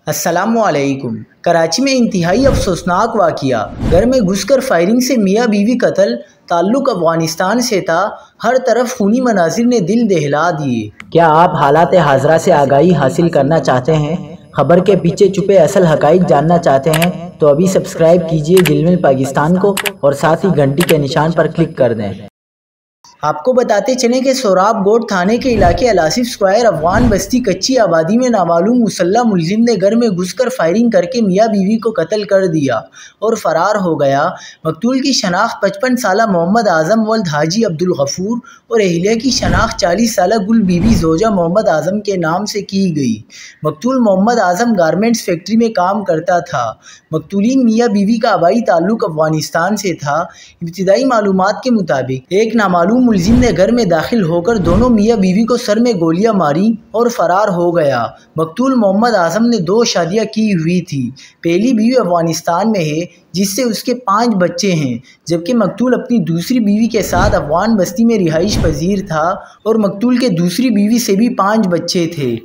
السلام علیکم۔ کراچی میں انتہائی افسوسناک واقعہ، گھر میں گھس کر فائرنگ سے میاں بیوی قتل، تعلق افغانستان سے تھا، ہر طرف خونی مناظر نے دل دہلا دیے۔ کیا آپ حالات حاضرہ سے آگاہی حاصل کرنا چاہتے ہیں؟ خبر کے پیچھے چھپے اصل حقائق جاننا چاہتے ہیں تو ابھی سبسکرائب کیجئے جلمل پاکستان کو اور ساتھ ہی گھنٹی کے نشان پر کلک کر دیں۔ آپ کو بتاتے چلیں کہ سوراب گوٹ تھانے کے علاقے الاسف سکوائر افغان بستی کچی آبادی میں نامعلوم مسلح ملزم نے گھر میں گھس کر فائرنگ کر کے میاں بیوی کو قتل کر دیا اور فرار ہو گیا۔ مقتول کی شناخت 55 سالہ محمد اعظم ولد حاجی عبدالغفور اور اہلیہ کی شناخت 40 سالہ گل بی بی زوجہ محمد اعظم کے نام سے کی گئی۔ مقتول محمد اعظم گارمنٹس فیکٹری میں کام کرتا تھا۔ مقتولین میاں بیوی کا آبائی تعلق افغانستان سے تھا۔ ابتدائی معلومات کے مطابق ایک نامعلوم ملزم نے گھر میں داخل ہو کر دونوں میاں بیوی کو سر میں گولیاں ماری اور فرار ہو گیا۔ مقتول محمد اعظم نے 2 شادیاں کی ہوئی تھی۔ پہلی بیوی افغانستان میں ہے جس سے اس کے 5 بچے ہیں، جبکہ مقتول اپنی دوسری بیوی کے ساتھ افغان بستی میں رہائش پذیر تھا اور مقتول کے دوسری بیوی سے بھی 5 بچے تھے۔